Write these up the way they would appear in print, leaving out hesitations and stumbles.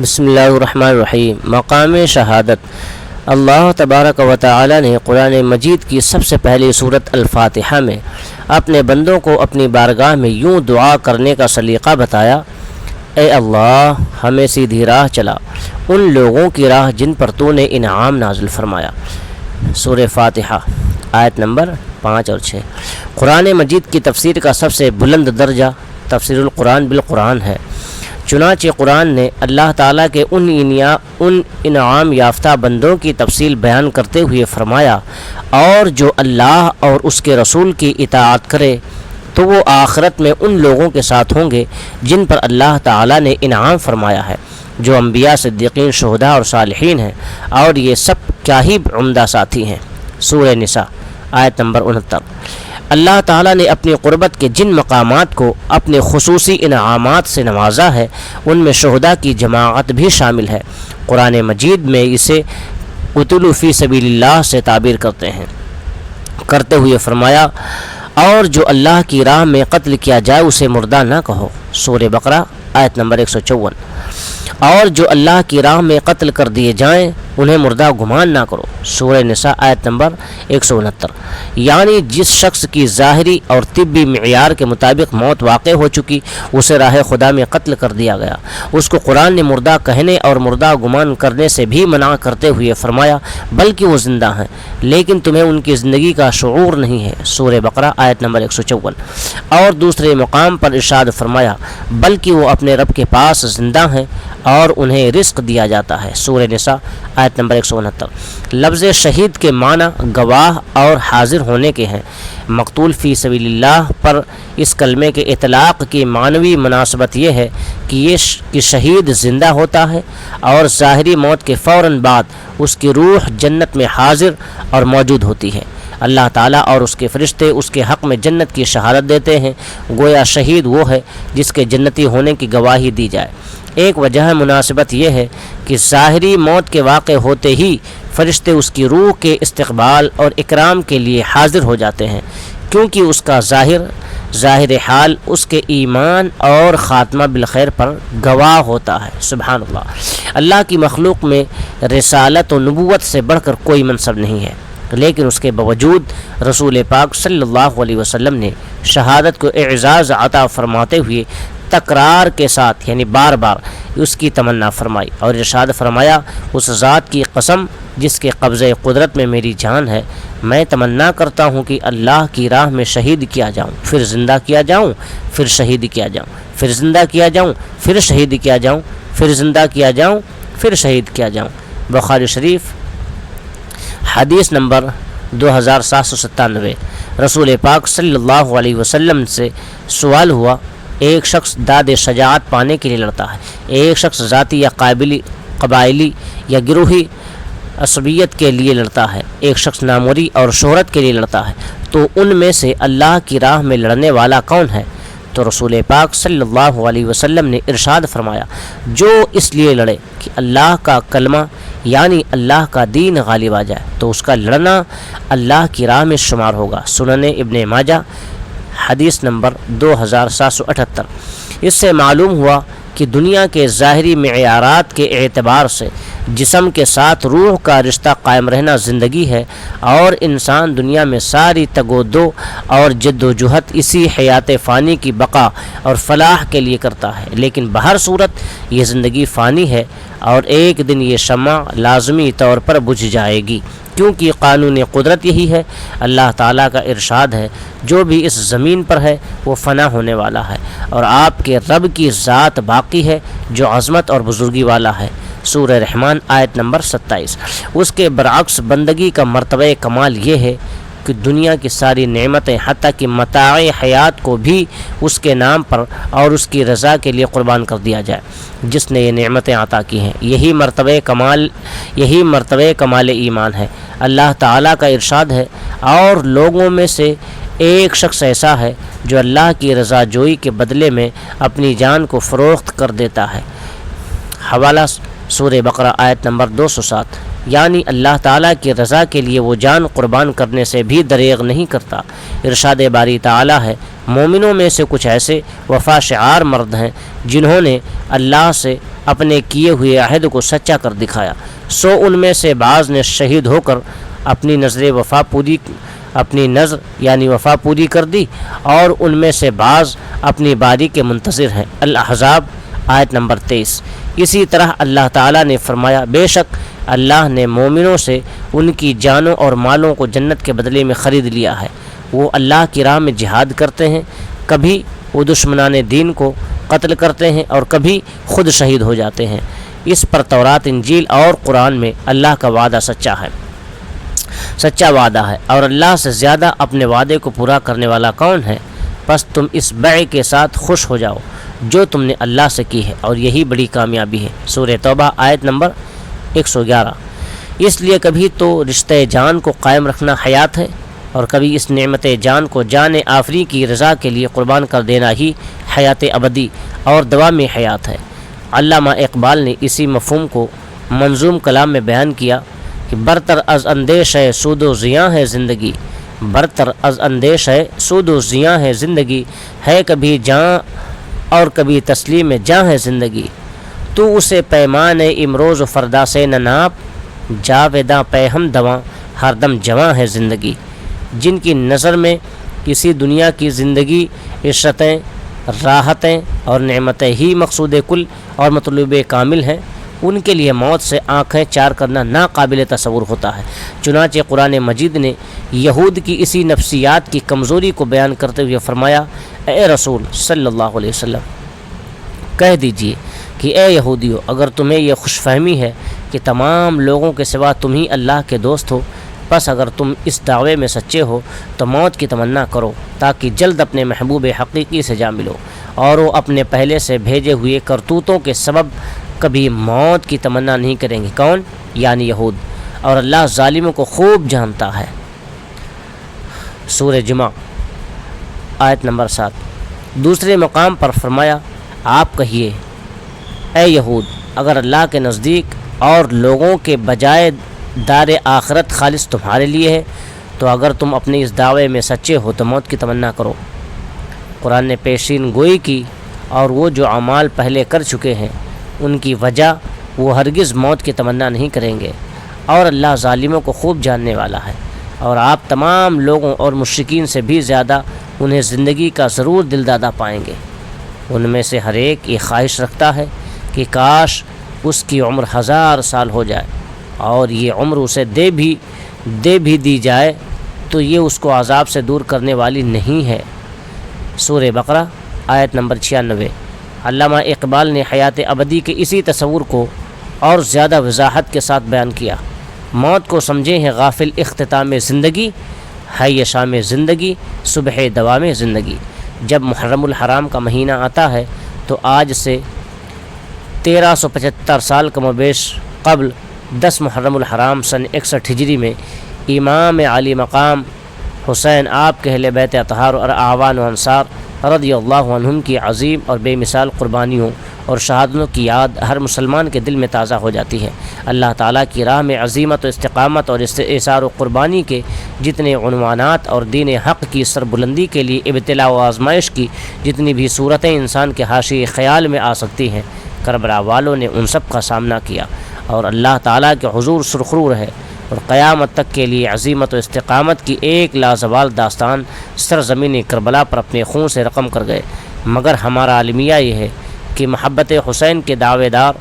بسم اللہ الرحمن الرحیم۔ مقام شہادت۔ اللہ تبارک و تعالی نے قرآن مجید کی سب سے پہلی سورت الفاتحہ میں اپنے بندوں کو اپنی بارگاہ میں یوں دعا کرنے کا سلیقہ بتایا: اے اللہ، ہمیں سیدھی راہ چلا، ان لوگوں کی راہ جن پر تو نے انعام نازل فرمایا۔ سورہ فاتحہ آیت نمبر 5 اور 6۔ قرآن مجید کی تفسیر کا سب سے بلند درجہ تفسیر القرآن بالقرآن ہے۔ چنانچہ قرآن نے اللہ تعالیٰ کے ان انعام یافتہ بندوں کی تفصیل بیان کرتے ہوئے فرمایا: اور جو اللہ اور اس کے رسول کی اطاعت کرے تو وہ آخرت میں ان لوگوں کے ساتھ ہوں گے جن پر اللہ تعالیٰ نے انعام فرمایا ہے، جو انبیاء، صدیقین، شہداء اور صالحین ہیں، اور یہ سب کیا ہی عمدہ ساتھی ہیں۔ سورہ نساء آیت نمبر 69۔ اللہ تعالیٰ نے اپنی قربت کے جن مقامات کو اپنے خصوصی انعامات سے نوازا ہے ان میں شہداء کی جماعت بھی شامل ہے۔ قرآن مجید میں اسے قتلوا فی سبیل اللہ سے تعبیر کرتے ہوئے فرمایا: اور جو اللہ کی راہ میں قتل کیا جائے اسے مردہ نہ کہو۔ سورہ بقرہ آیت نمبر 154۔ اور جو اللہ کی راہ میں قتل کر دیے جائیں انہیں مردہ گمان نہ کرو۔ سورہ نساء آیت نمبر 169۔ یعنی جس شخص کی ظاہری اور طبی معیار کے مطابق موت واقع ہو چکی، اسے راہ خدا میں قتل کر دیا گیا، اس کو قرآن نے مردہ کہنے اور مردہ گمان کرنے سے بھی منع کرتے ہوئے فرمایا: بلکہ وہ زندہ ہیں لیکن تمہیں ان کی زندگی کا شعور نہیں ہے۔ سورہ بقرہ آیت نمبر 154۔ اور دوسرے مقام پر ارشاد فرمایا: بلکہ وہ اپنے رب کے پاس زندہ ہیں اور انہیں رزق دیا جاتا ہے۔ سورہ نساء آیت نمبر 169۔ لفظ شہید کے معنی گواہ اور حاضر ہونے کے ہیں۔ مقتول فی سبیل اللہ پر اس کلمے کے اطلاق کی معنوی مناسبت یہ ہے کہ شہید زندہ ہوتا ہے اور ظاہری موت کے فوراً بعد اس کی روح جنت میں حاضر اور موجود ہوتی ہے۔ اللہ تعالیٰ اور اس کے فرشتے اس کے حق میں جنت کی شہادت دیتے ہیں، گویا شہید وہ ہے جس کے جنتی ہونے کی گواہی دی جائے۔ ایک وجہ مناسبت یہ ہے کہ ظاہری موت کے واقع ہوتے ہی فرشتے اس کی روح کے استقبال اور اکرام کے لیے حاضر ہو جاتے ہیں، کیونکہ اس کا ظاہر حال اس کے ایمان اور خاتمہ بالخیر پر گواہ ہوتا ہے۔ سبحان اللہ۔ اللہ کی مخلوق میں رسالت و نبوت سے بڑھ کر کوئی منصب نہیں ہے، لیکن اس کے باوجود رسول پاک صلی اللہ علیہ وسلم نے شہادت کو اعزاز عطا فرماتے ہوئے تکرار کے ساتھ یعنی بار بار اس کی تمنا فرمائی اور ارشاد فرمایا: اس ذات کی قسم جس کے قبضہ قدرت میں میری جان ہے، میں تمنا کرتا ہوں کہ اللہ کی راہ میں شہید کیا جاؤں، پھر زندہ کیا جاؤں، پھر شہید کیا جاؤں، پھر زندہ کیا جاؤں، پھر شہید کیا جاؤں، پھر زندہ کیا جاؤں، پھر شہید کیا جاؤں۔ بخاری شریف حدیث نمبر 2797۔ رسول پاک صلی اللہ علیہ وسلم سے سوال ہوا: ایک شخص داد شجاعت پانے کے لیے لڑتا ہے، ایک شخص ذاتی یا قبائلی یا گروہی عصبیت کے لیے لڑتا ہے، ایک شخص ناموری اور شہرت کے لیے لڑتا ہے، تو ان میں سے اللہ کی راہ میں لڑنے والا کون ہے؟ تو رسول پاک صلی اللہ علیہ وسلم نے ارشاد فرمایا: جو اس لیے لڑے کہ اللہ کا کلمہ یعنی اللہ کا دین غالب آ جائے تو اس کا لڑنا اللہ کی راہ میں شمار ہوگا۔ سنن ابن ماجہ حدیث نمبر 2778۔ اس سے معلوم ہوا کہ دنیا کے ظاہری معیارات کے اعتبار سے جسم کے ساتھ روح کا رشتہ قائم رہنا زندگی ہے، اور انسان دنیا میں ساری تگ و دو اور جد و جہد اسی حیات فانی کی بقا اور فلاح کے لیے کرتا ہے۔ لیکن بہر صورت یہ زندگی فانی ہے اور ایک دن یہ شمع لازمی طور پر بجھ جائے گی، کیونکہ قانون قدرت یہی ہے۔ اللہ تعالیٰ کا ارشاد ہے: جو بھی اس زمین پر ہے وہ فنا ہونے والا ہے، اور آپ کے رب کی ذات باقی ہے جو عظمت اور بزرگی والا ہے۔ سورہ رحمان آیت نمبر 27۔ اس کے برعکس بندگی کا مرتبہ کمال یہ ہے کہ دنیا کی ساری نعمتیں حتیٰ کہ متاع حیات کو بھی اس کے نام پر اور اس کی رضا کے لیے قربان کر دیا جائے جس نے یہ نعمتیں عطا کی ہیں۔ یہی مرتبہ کمال ایمان ہے۔ اللہ تعالیٰ کا ارشاد ہے: اور لوگوں میں سے ایک شخص ایسا ہے جو اللہ کی رضا جوئی کے بدلے میں اپنی جان کو فروخت کر دیتا ہے۔ حوالہ سورہ بقرہ آیت نمبر 207۔ یعنی اللہ تعالیٰ کی رضا کے لیے وہ جان قربان کرنے سے بھی دریغ نہیں کرتا۔ ارشاد باری تعالیٰ ہے: مومنوں میں سے کچھ ایسے وفا شعار مرد ہیں جنہوں نے اللہ سے اپنے کیے ہوئے عہد کو سچا کر دکھایا، سو ان میں سے بعض نے شہید ہو کر اپنی نظر یعنی وفا پوری کر دی، اور ان میں سے بعض اپنی باری کے منتظر ہیں۔ الاحزاب آیت نمبر 23۔ اسی طرح اللہ تعالیٰ نے فرمایا، بے شک اللہ نے مومنوں سے ان کی جانوں اور مالوں کو جنت کے بدلے میں خرید لیا ہے۔ وہ اللہ کی راہ میں جہاد کرتے ہیں، کبھی وہ دشمنان دین کو قتل کرتے ہیں اور کبھی خود شہید ہو جاتے ہیں۔ اس پر تورات، انجیل اور قرآن میں اللہ کا وعدہ سچا وعدہ ہے، اور اللہ سے زیادہ اپنے وعدے کو پورا کرنے والا کون ہے؟ پس تم اس بیع کے ساتھ خوش ہو جاؤ جو تم نے اللہ سے کی ہے، اور یہی بڑی کامیابی ہے۔ سورہ توبہ آیت نمبر 111۔ اس لیے کبھی تو رشتہ جان کو قائم رکھنا حیات ہے، اور کبھی اس نعمت جان کو جان آفری کی رضا کے لیے قربان کر دینا ہی حیات ابدی اور دوامی حیات ہے۔ علامہ اقبال نے اسی مفہوم کو منظوم کلام میں بیان کیا کہ برتر از اندیش ہے سود و زیاں ہے زندگی، برتر از اندیش ہے سود و زیاں ہے زندگی، ہے کبھی جاں اور کبھی تسلیم جاں ہے زندگی، تو اسے پیمان امروز و فردا سے نہ ناپ، جاویداں پہ ہم دواں ہر دم جواں ہے زندگی۔ جن کی نظر میں کسی دنیا کی زندگی عشرتیں، راحتیں اور نعمتیں ہی مقصود کل اور مطلوب کامل ہیں، ان کے لیے موت سے آنکھیں چار کرنا ناقابل تصور ہوتا ہے۔ چنانچہ قرآن مجید نے یہود کی اسی نفسیات کی کمزوری کو بیان کرتے ہوئے فرمایا، اے رسول صلی اللہ علیہ وسلم کہہ دیجئے کہ اے یہودیو، اگر تمہیں یہ خوش فہمی ہے کہ تمام لوگوں کے سوا تم ہی اللہ کے دوست ہو، پس اگر تم اس دعوے میں سچے ہو تو موت کی تمنا کرو تاکہ جلد اپنے محبوب حقیقی سے جا ملو، اور وہ اپنے پہلے سے بھیجے ہوئے کرتوتوں کے سبب کبھی موت کی تمنا نہیں کریں گے۔ کون؟ یعنی یہود، اور اللہ ظالموں کو خوب جانتا ہے۔ سورہ جمعہ آیت نمبر 7۔ دوسرے مقام پر فرمایا، آپ کہیے اے یہود، اگر اللہ کے نزدیک اور لوگوں کے بجائے دار آخرت خالص تمہارے لیے ہے تو اگر تم اپنے اس دعوے میں سچے ہو تو موت کی تمنا کرو۔ قرآن نے پیشین گوئی کی، اور وہ جو اعمال پہلے کر چکے ہیں ان کی وجہ وہ ہرگز موت کی تمنا نہیں کریں گے، اور اللہ ظالموں کو خوب جاننے والا ہے، اور آپ تمام لوگوں اور مشرکین سے بھی زیادہ انہیں زندگی کا ضرور دل دادا پائیں گے۔ ان میں سے ہر ایک یہ خواہش رکھتا ہے کہ کاش اس کی عمر 1000 سال ہو جائے، اور یہ عمر اسے دے بھی دی جائے تو یہ اس کو عذاب سے دور کرنے والی نہیں ہے۔ سورہ بقرہ آیت نمبر 96۔ علامہ اقبال نے حیات ابدی کے اسی تصور کو اور زیادہ وضاحت کے ساتھ بیان کیا، موت کو سمجھے ہیں غافل اختتام زندگی، ہے یہ شام زندگی صبح دوام زندگی۔ جب محرم الحرام کا مہینہ آتا ہے تو آج سے 1375 سال کم و بیش قبل 10 محرم الحرام سن 61 ہجری میں امام علی مقام حسین آپ کے اہل بیت اطہار اور اعوان و انصار رضی اللہ عنہم کی عظیم اور بے مثال قربانیوں اور شہادتوں کی یاد ہر مسلمان کے دل میں تازہ ہو جاتی ہے۔ اللہ تعالیٰ کی راہ میں عظیمت و استقامت اور ایثار و قربانی کے جتنے عنوانات اور دین حق کی سربلندی کے لیے ابتلاء و آزمائش کی جتنی بھی صورتیں انسان کے حاشیے خیال میں آ سکتی ہیں، کربلا والوں نے ان سب کا سامنا کیا، اور اللہ تعالیٰ کے حضور سرخرو رہے، اور قیامت تک کے لیے عظیمت و استقامت کی ایک لازوال داستان سرزمین کربلا پر اپنے خون سے رقم کر گئے۔ مگر ہمارا المیہ یہ ہے کہ محبت حسین کے دعوے دار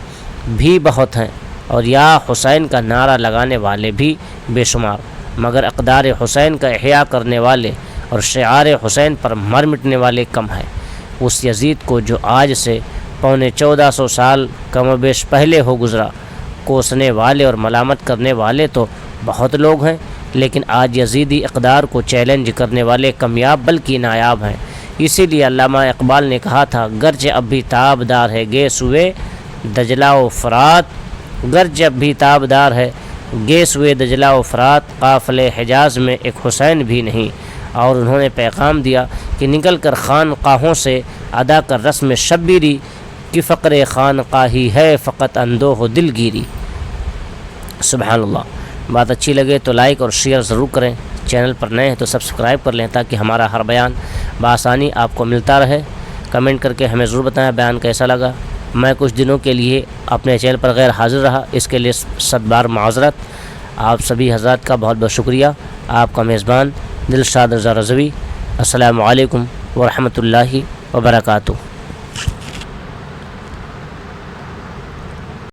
بھی بہت ہیں، اور یا حسین کا نعرہ لگانے والے بھی بے شمار، مگر اقدار حسین کا احیاء کرنے والے اور شعار حسین پر مر مٹنے والے کم ہیں۔ اس یزید کو جو آج سے 1450 سال کم و بیش پہلے ہو گزرا، کوسنے والے اور ملامت کرنے والے تو بہت لوگ ہیں، لیکن آج یزیدی اقدار کو چیلنج کرنے والے کمیاب بلکہ نایاب ہیں۔ اسی لیے علامہ اقبال نے کہا تھا، گرچہ اب بھی تابدار ہے گے سوئے دجلہ و فرات، گرچہ اب بھی تابدار ہے گے سوئے دجلہ و فرات، قافلے حجاز میں ایک حسین بھی نہیں۔ اور انہوں نے پیغام دیا کہ نکل کر خانقاہوں سے ادا کر رسم شبیری، کہ فقر خانقاہی ہے فقط اندوہ و دلگیری۔ سبحان اللہ۔ بات اچھی لگے تو لائک اور شیئر ضرور کریں، چینل پر نئے ہیں تو سبسکرائب کر لیں تاکہ ہمارا ہر بیان بآسانی آپ کو ملتا رہے۔ کمنٹ کر کے ہمیں ضرور بتائیں بیان کیسا لگا۔ میں کچھ دنوں کے لیے اپنے چینل پر غیر حاضر رہا، اس کے لیے 100 بار معذرت۔ آپ سبھی حضرات کا بہت بہت شکریہ۔ آپ کا میزبان دلشاد رضا رضوی۔ السلام علیکم ورحمۃ اللہ وبرکاتہ۔